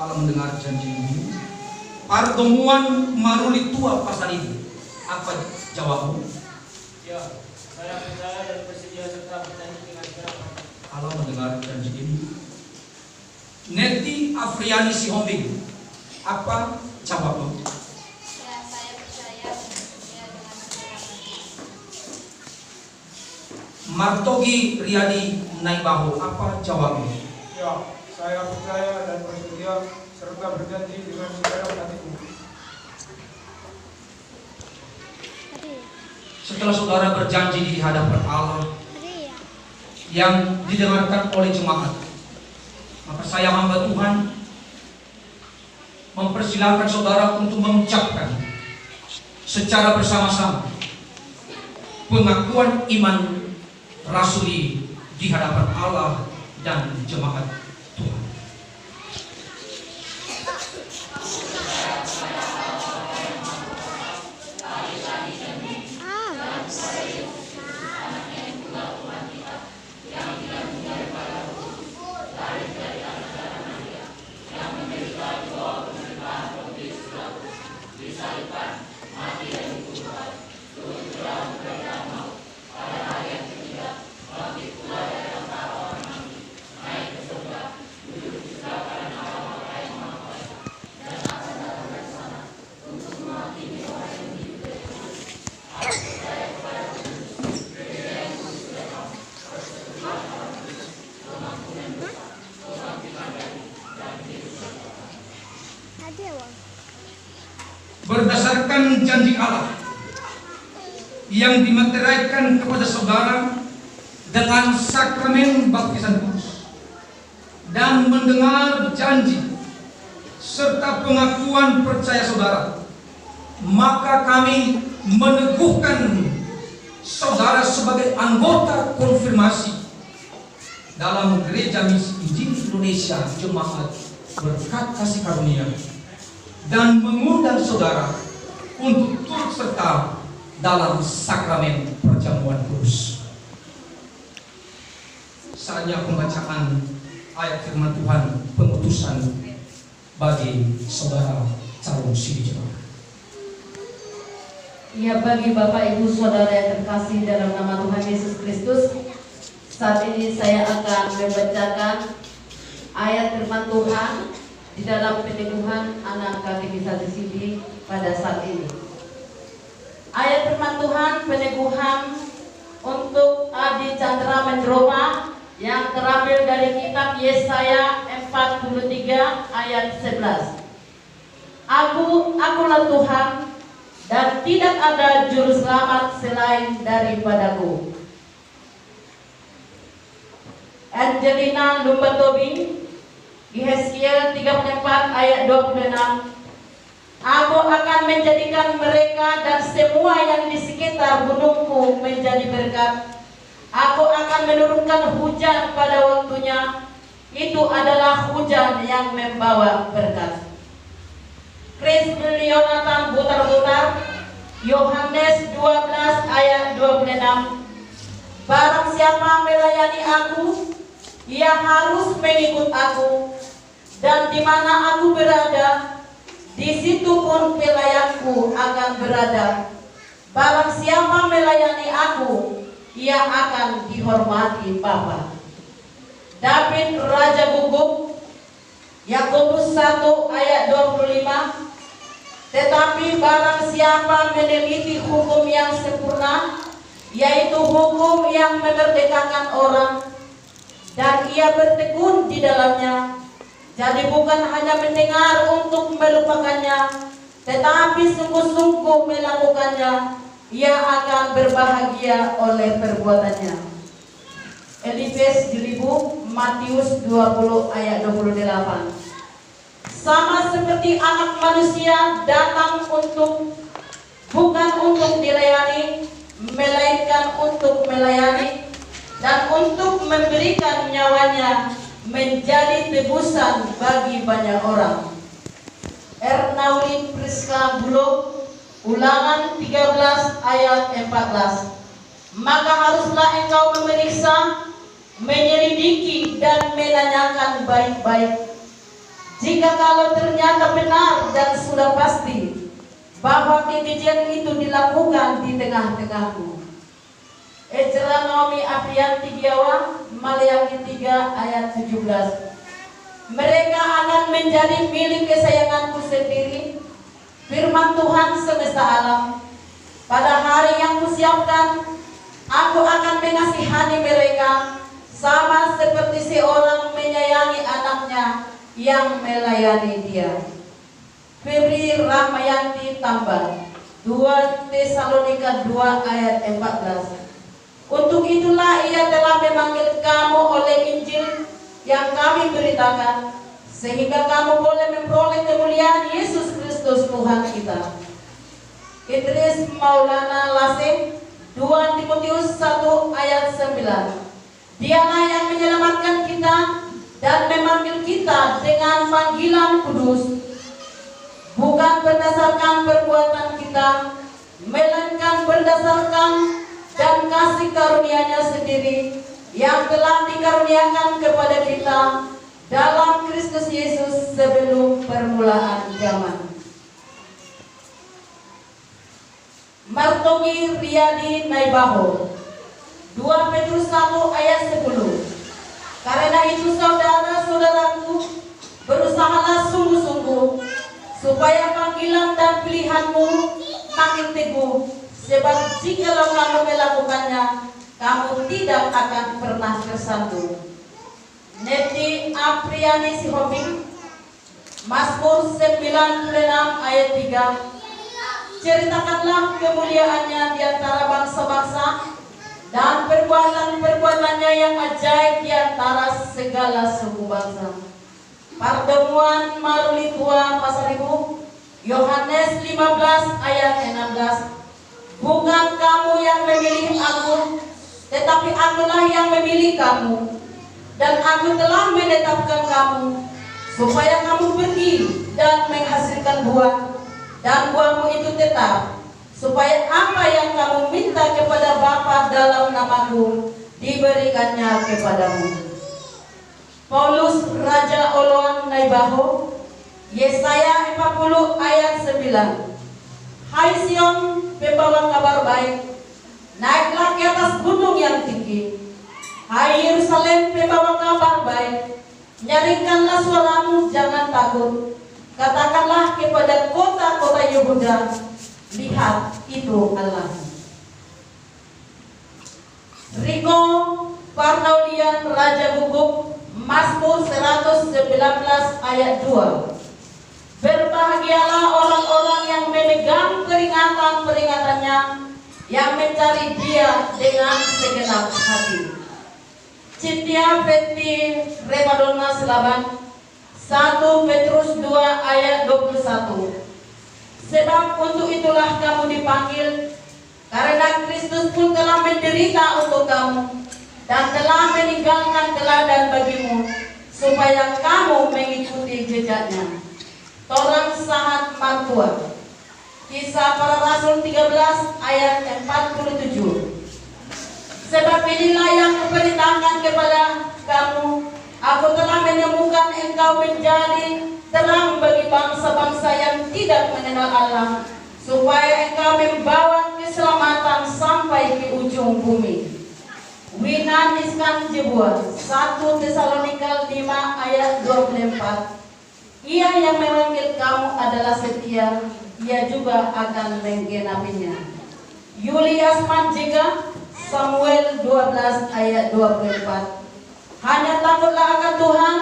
Allah mendengar janji ini. Pertemuan maruli tua pasal ini. Apa jawabmu? Ya, saya percaya dan bersedia serta berjanji dengan segala. Allah mendengar janji ini. Neti Afriani Sihombing, apa jawabmu? Ya, saya percaya dan bersedia dengan segala. Martogi Riyadi Naibaho, apa jawabmu? Ya, saya percaya dan bersedia serta berjanji dengan segala hatiku. Setelah saudara berjanji di hadapan Allah yang didengarkan oleh jemaat, maka saya hamba Tuhan mempersilahkan saudara untuk mengucapkan secara bersama-sama pengakuan iman rasuli di hadapan Allah dan jemaat Tuhan. Berdasarkan janji Allah yang dimateraikan kepada saudara dengan sakramen baptisan kudus dan mendengar janji serta pengakuan percaya saudara, maka kami meneguhkan saudara sebagai anggota konfirmasi dalam Gereja Misi Injil Indonesia Jemaat Berkat Kasih Karunia, dan mengundang saudara untuk turut serta dalam sakramen perjamuan kudus. Saatnya pembacaan ayat firman Tuhan pengutusan bagi saudara calon siri jemaat. Ya, bagi Bapak Ibu Saudara yang terkasih dalam nama Tuhan Yesus Kristus, saat ini saya akan membacakan ayat firman Tuhan di dalam peneguhan anak katekisasi Sidi pada saat ini. Ayat firman Tuhan peneguhan untuk Adi Chandra Mendroma yang terambil dari kitab Yesaya 43 ayat 11. Akulah Tuhan dan tidak ada juru selamat selain daripadaku. Angelina Lumbatobi Yeskiel 34 ayat 26. Aku akan menjadikan mereka dan semua yang di sekitar gunungku menjadi berkat. Aku akan menurunkan hujan pada waktunya. Itu adalah hujan yang membawa berkat. Chris Yonatan Butar-Butar Yohanes 12 ayat 26. Barang siapa melayani aku, ia harus mengikut aku, dan di mana aku berada, di situ pun pelayanku akan berada. Barang siapa melayani aku, ia akan dihormati Bapa. David Raja Gugup Yakobus 1 ayat 25. Tetapi barang siapa meneliti hukum yang sempurna, yaitu hukum yang memerdekakan orang, dan ia bertekun di dalamnya, jadi bukan hanya mendengar untuk melupakannya, tetapi sungguh-sungguh melakukannya, ia akan berbahagia oleh perbuatannya. Elifes Jilibu Matius 20 ayat 28. Sama seperti anak manusia datang bukan untuk dilayani, melainkan untuk melayani dan untuk memberikan nyawanya menjadi tebusan bagi banyak orang. Ernaulin Priska Bulog Ulangan 13 ayat 14. Maka haruslah engkau memeriksa, menyelidiki dan menanyakan baik-baik. Jika kalau ternyata benar dan sudah pasti bahwa kekejian itu dilakukan di tengah-tengahmu. Ejra Naomi Aprianti Giawa, Maleakhi 3 ayat 17. Mereka akan menjadi milik kesayanganku sendiri, firman Tuhan semesta alam. Pada hari yang kusiapkan, aku akan mengasihani mereka sama seperti seorang menyayangi anaknya yang melayani dia. Febri Rahmayanti Tambah, 2 Tesalonika 2 ayat 14. Untuk itulah ia telah memanggil kamu oleh Injil yang kami beritakan, sehingga kamu boleh memperoleh kemuliaan Yesus Kristus Tuhan kita. Idris Maulana Lasem, 2 Timotius 1 ayat 9. Dialah yang menyelamatkan kita dan memanggil kita dengan panggilan kudus, bukan berdasarkan perbuatan kita, melainkan berdasarkan dan kasih karunia-Nya sendiri yang telah dikaruniakan kepada kita dalam Kristus Yesus sebelum permulaan zaman. Martogi Riyadi Naibaho, 2 Petrus 1 ayat 10. Karena itu saudara-saudaraku, berusahalah sungguh-sungguh supaya panggilan dan pilihanmu makin teguh, sebab jikalau kamu melakukannya, kamu tidak akan pernah tersandung. Neti Apriani Sihobing, Mazmur 96 ayat 3. Ceritakanlah kemuliaannya di antara bangsa-bangsa dan perbuatan-perbuatannya yang ajaib di antara segala suku bangsa. Pertemuan Maruli Tua Pasaribu, Yohanes 15 ayat 16. Bukan kamu yang memilih aku, tetapi akulah yang memilih kamu, dan aku telah menetapkan kamu supaya kamu pergi dan menghasilkan buah, dan buahmu itu tetap, supaya apa yang kamu minta kepada Bapa dalam namaku diberikannya kepadamu. Paulus Raja Oloan Naibaho, Yesaya 40 ayat 9. Hai Sion, pembawa kabar baik, naiklah ke atas gunung yang tinggi. Hai Yerusalem, pembawa kabar baik, nyaringkanlah suaramu, jangan takut. Katakanlah kepada kota-kota Yehuda, lihat itu Allah. Riko Parnaulian Raja Guguk, Mazmur 119 ayat 2. Berbahagialah orang-orang yang memegang peringatan-peringatannya, yang mencari Dia dengan segenap hati. Cynthia Fetty Remadona Selaban, 1 Petrus 2 ayat 21. Sebab untuk itulah kamu dipanggil, karena Kristus pun telah menderita untuk kamu dan telah meninggalkan teladan bagimu, supaya kamu mengikuti jejaknya. Torang Sahat Martua, Kisah Para Rasul 13 ayat 47. Sebab inilah yang kuperintahkan kepada kamu, aku telah menemukan engkau menjadi terang bagi bangsa-bangsa yang tidak mengenal Allah, supaya engkau membawa keselamatan sampai ke ujung bumi. Winan Iskan Jebua, 1 Tesalonika 5 ayat 24. Ia yang memanggil kamu adalah setia, ia juga akan menggenapinya. Yulias Manjega, Samuel 12 ayat 24. Hanya takutlah akan Tuhan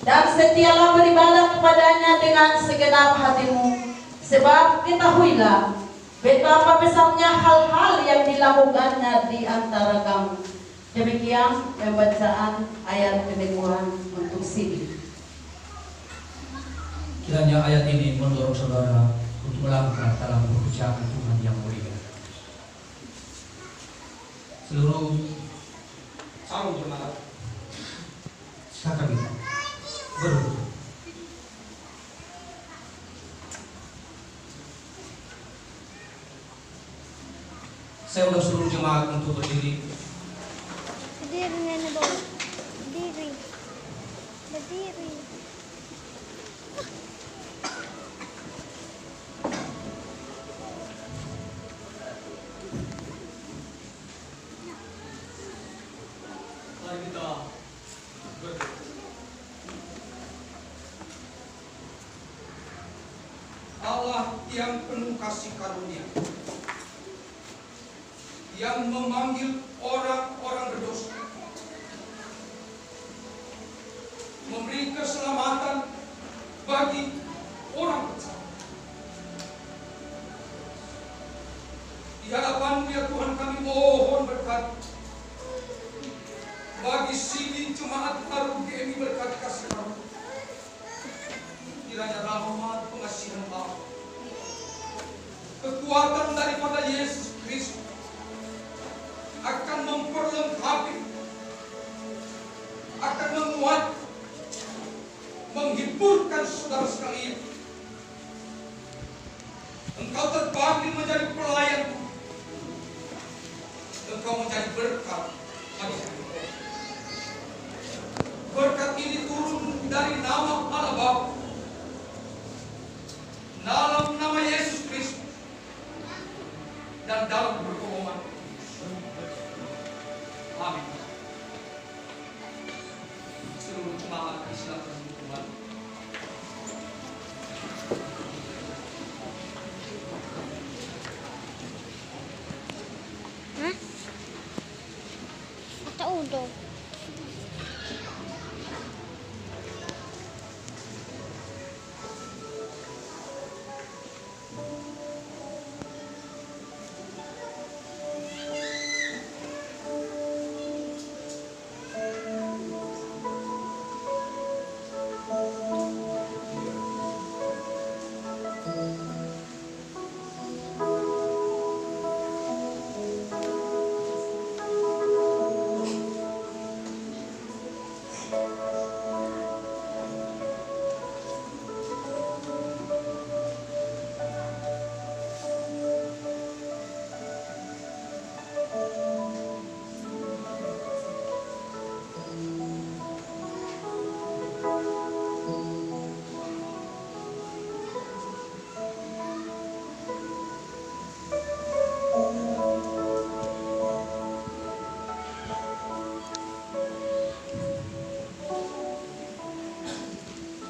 dan setialah beribadah kepadanya dengan segenap hatimu, sebab ketahuilah betapa besarnya hal-hal yang dilakukannya di antara kamu. Demikian pembacaan ayat keneguhan untuk Sidi. Kiranya ayat ini mendorong saudara untuk melangkah dalam pekerjaan Tuhan yang mulia. Seluruh Salam jemaat. silakan kita berdiri. Saya undang seluruh jemaat untuk berdiri. Berdiri nenek bawah. Berdiri. Berdiri. Allah yang penuh kasih karunia, yang memanggil orang-orang berdosa, memberi keselamatan bagi orang percaya. Di hadapan-Mu ya Tuhan, kami mohon berkat bagi sini jemaat baru GMI berkat kasih karunia. Kiranya rahmat pengasihan Allah, kekuatan daripada Yesus Kristus akan memperlengkapi, akan menguat, menghiburkan saudara sekalian. Engkau terpanggil menjadi pelayan, engkau menjadi berkat bagi kami. Berkat ini turun dari nama Allah Bapa, dalam nama Yesus Kristus, dan dalam pertolongan. Amin. Seluruh jemaat disilakan Tuhan. Hah? Ada udang.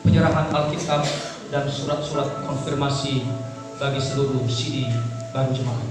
Penyerahan Alkitab dan surat-surat konfirmasi bagi seluruh CD baru jemaat.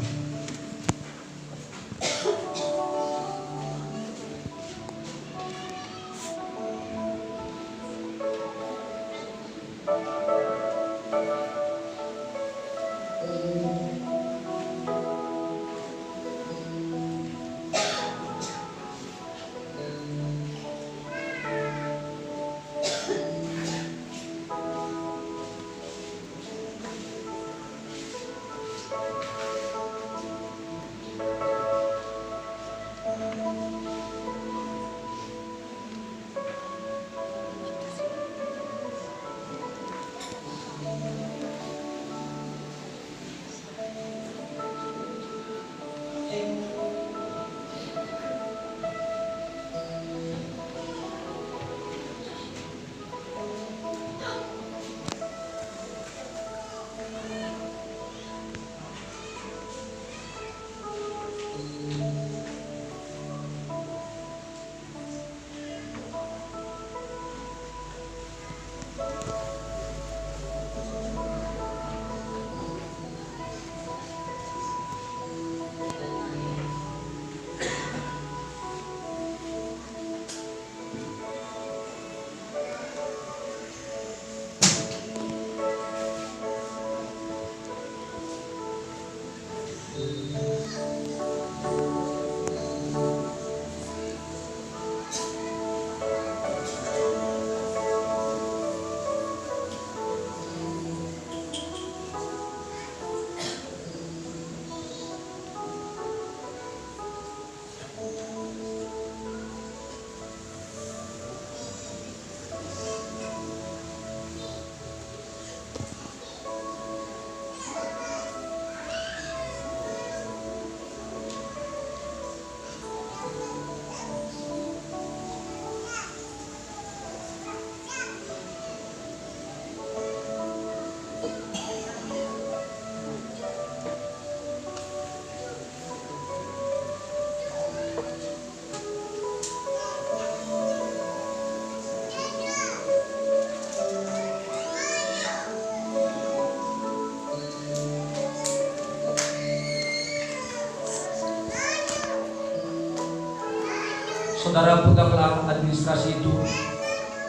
Saudara peganglah administrasi itu,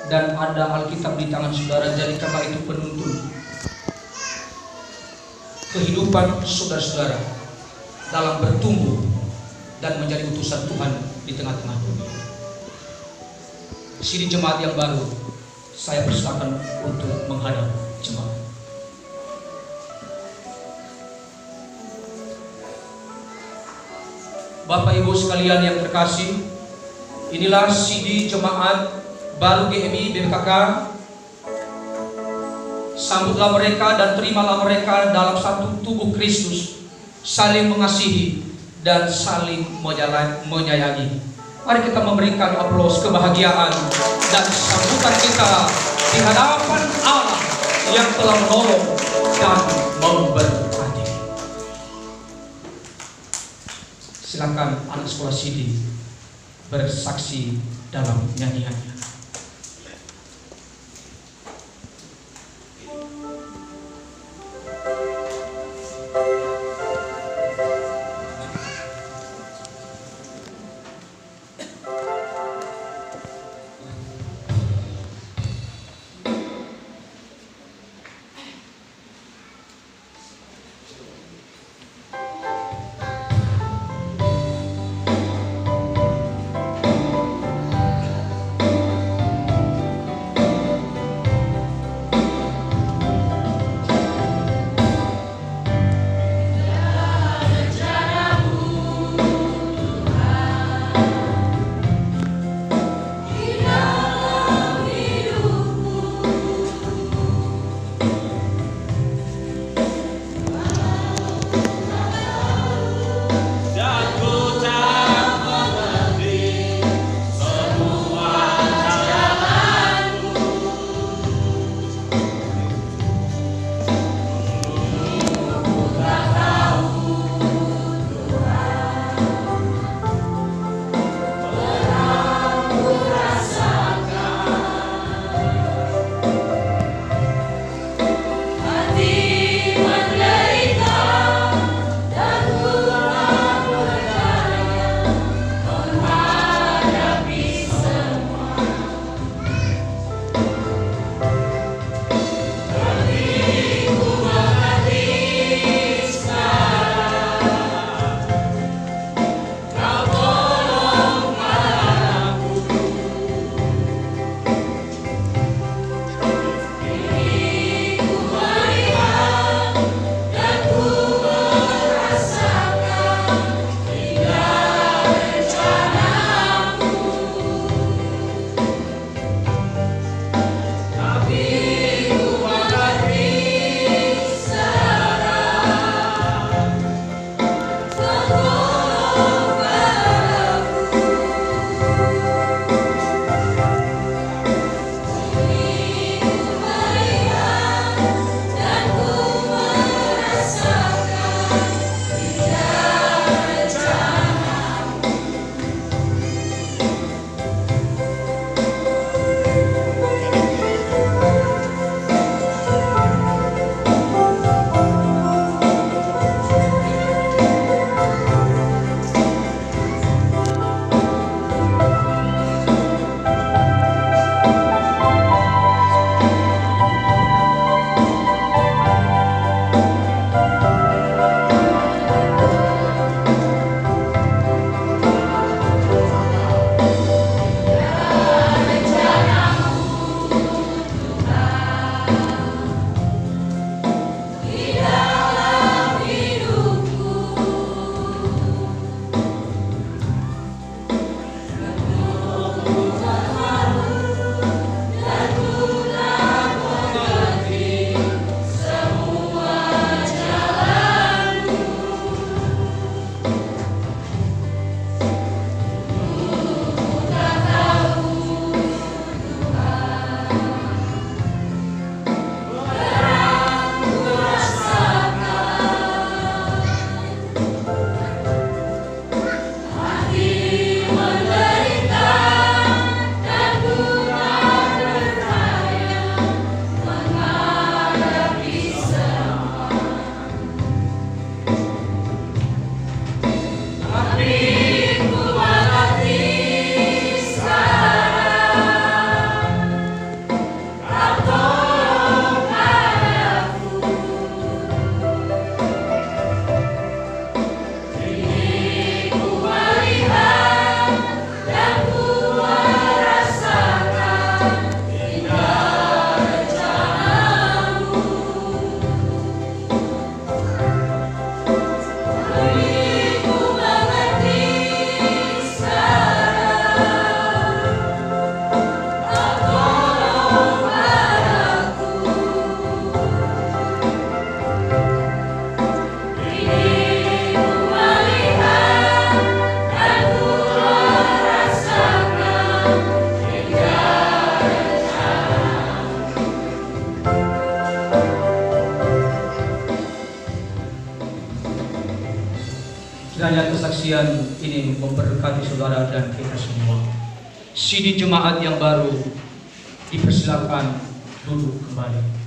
dan ada Alkitab di tangan saudara, jadikanlah itu penuntun kehidupan saudara-saudara dalam bertumbuh dan menjadi utusan Tuhan di tengah-tengah dunia. Sini jemaat yang baru, saya persilakan untuk menghadap jemaat. Bapak Ibu sekalian yang terkasih, inilah CD jemaat baru GMI BPKK. Sambutlah mereka dan terimalah mereka dalam satu tubuh Kristus, saling mengasihi dan saling menyayangi. Mari kita memberikan aplaus kebahagiaan dan sambutan kita di hadapan Allah yang telah menolong dan memberkati. Silakan anak sekolah CD bersaksi dalam nyanyiannya. kesaksian ini memberkati saudara dan kita semua. Sidi jemaat yang baru dipersilakan duduk kembali.